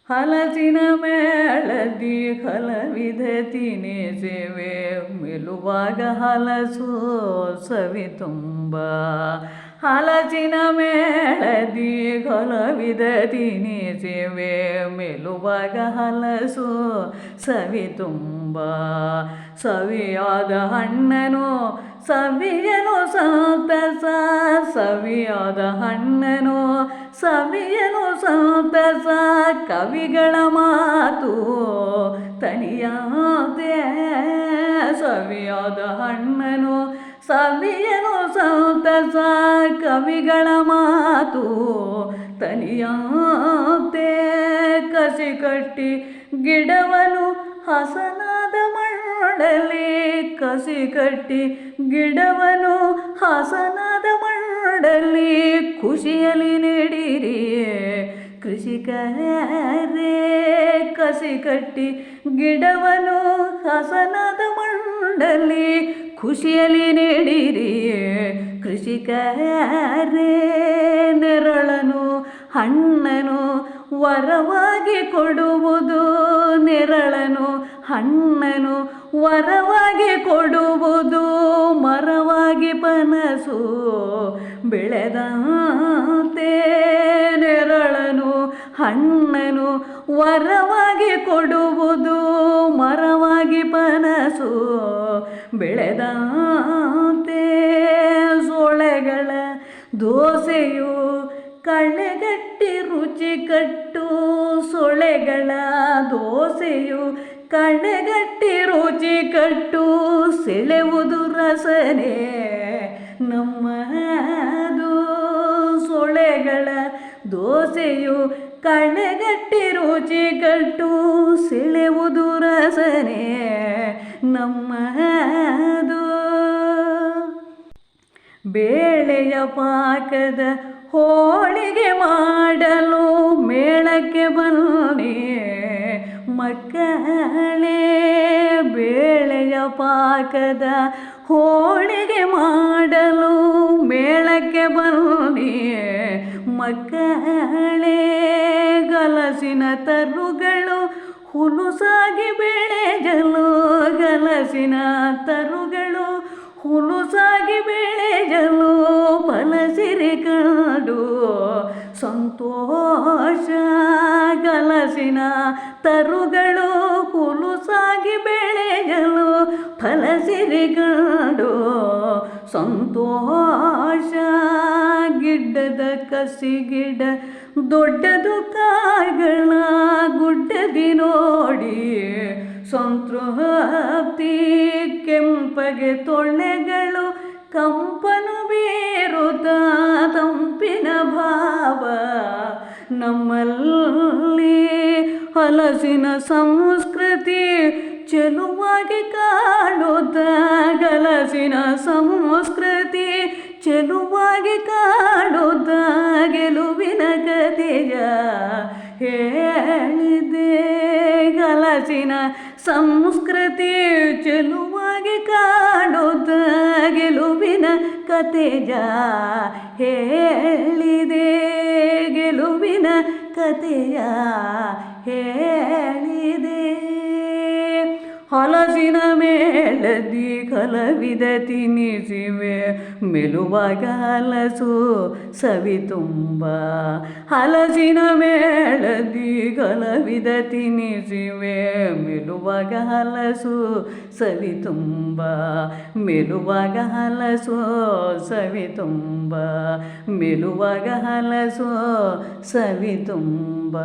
ಹಲಸಿನ ಮೇಳದಿ ಹಲವಿಧ ತಿನಿಸಿವೆ ಮೆಲುವಾಗ ಹಲಸು ಸವಿ ತುಂಬ. ಹಲಸಿನ ಮೇಳದಿ ಹಲವಿಧ ತಿನಿಸಿವೆ ಮೆಲುವಾಗ ಹಲಸು ಸವಿ ತುಂಬ. ಸವಿಯಾದ ಹಣ್ಣನು ಸವಿಯಲು ಸಂತಸ, ಸವಿಯಾದ ಹಣ್ಣನು ಸವಿಯಲು ಸಂತಸ. ಕವಿಗಳ ಮಾತು ತನಿಯಾದೆ, ಸವಿಯಾದ ಹಣ್ಣನು ಸವಿಯಲು ಸಂತಸ. ಕವಿಗಳ ಮಾತು ತನಿಯಾದೆ. ಕಸಿ ಕಟ್ಟಿ ಗಿಡವನು ಹಸನಾದ ಮಾಡಲಿ, ಕಸಿ ಕಟ್ಟಿ ಗಿಡವನು ಹಸನಾದ ಮಾಡಲಿ. ಖುಷಿಯಲ್ಲಿ ನೀಡಿರಿ ಕೃಷಿಕರೇ, ಕಸಿ ಕಟ್ಟಿ ಗಿಡವನು ಹಸನಾದ ಮಾಡಲಿ. ಖುಷಿಯಲ್ಲಿ ನೀಡಿರಿ ಕೃಷಿಕರೇ. ನೆರಳನು ಹಣ್ಣನು ವರವಾಗಿ ಕೊಡುವುದು, ನೆರಳನು ಹಣ್ಣನು ವರವಾಗಿ ಕೊಡುವುದು. ಮರವಾಗಿ ಪನಸು ಬೆಳೆದಂತೆ, ನೆರಳನು ಹಣ್ಣನು ವರವಾಗಿ ಕೊಡುವುದು. ಮರವಾಗಿ ಪನಸು ಬೆಳೆದಂತೆ. ಸೊಳೆಗಳ ದೋಸೆಯು ಕಳೆಗಟ್ಟಿ ರುಚಿ ಕಟ್ಟು, ಸೊಳೆಗಳ ದೋಸೆಯು ಕಳೆಗಟ್ಟಿ ರುಚಿ ಕಟ್ಟು. ಸೆಳೆವುದು ರಸನೆ ನಮ್ಮದು, ಸೊಳೆಗಳ ದೋಸೆಯು ಕಳೆಗಟ್ಟಿ ರುಚಿ ಕಟ್ಟು. ಸೆಳೆವುದು ರಸನೆ ನಮ್ಮದು. ಬೇಳೆಯ ಪಾಕದ ಹೋಳಿಗೆ ಮಾಡಲು ಮೇಳಕ್ಕೆ ಬನ್ನಿ ಮಕ್ಕಳೇ. ಬೇಳೆಯ ಪಾಕದ ಹೋಳಿಗೆ ಮಾಡಲು ಮೇಳಕ್ಕೆ ಬನ್ನಿ ಮಕ್ಕಳೇ. ಗಲಸಿನ ತರುಗಳು ಹುಲುಸಾಗಿ ಬೆಳೆಯಲು, ಗಲಸಿನ ತರುಗಳು ಹುಲುಸಾಗಿ ಬೆಳೆಯಲು. ಫಲಸಿರಿ ಕಂಡು ಸಂತೋಷ, ಗಲಸಿನ ತರುಗಳು ಹುಲುಸಾಗಿ ಬೆಳೆಯಲು. ಫಲಸಿರಿ ಕಂಡು ಸಂತೋಷ. ಗಿಡ್ಡದ ಕಸಿ ಗಿಡ ದೊಡ್ಡದು ಕಾಯಿಗಳ ಗುಡ್ಡದಿ ನೋಡಿ ಸಂತೃಪ್ತಿ. ಕೆಂಪಗೆ ತೊಳ್ಳೆಗಳು ಕಂಪನು ಬೀರುತ್ತ ತಂಪಿನ ಭಾವ ನಮ್ಮಲ್ಲಿ. ಹಲಸಿನ ಸಂಸ್ಕೃತಿ ಚೆಲುವಾಗಿ ಕಾಡುತ್ತ, ಗಲಸಿನ ಸಂಸ್ಕೃತಿ ಚೆಲುವಾಗಿ ಕಾಡುತ್ತ. ಗೆಲುವಿನ ಕಥೆಯ ಹೇಳಿದೆ, ಗಲಸಿನ ಸಂಸ್ಕೃತಿ ಚೆಲುವಾಗಿ ಕಾಡುತ್ತ. ಗೆಲುವಿನ ಕಥೆಯ ಹೇಳಿದೆ, ಗೆಲುವಿನ ಕಥೆಯ ಹೇಳಿದೆ. ಹಲಸಿನ ಮೇಳದಿ ಹಲವಿಧ ತಿನಿಸಿವೆ ಮೆಲುವಾಗ ಹಲಸು ಸವಿ ತುಂಬ. ಹಲಸಿನ ಮೇಳದಿ ಹಲವಿಧ ತಿನಿಸಿವೆ ಮೆಲುವಾಗ ಹಲಸು ಸವಿ ತುಂಬ. ಮೆಲುವಾಗ ಹಲಸು ಸವಿ ತುಂಬ, ಮೆಲುವಾಗ ಹಲಸು ಸವಿ ತುಂಬ.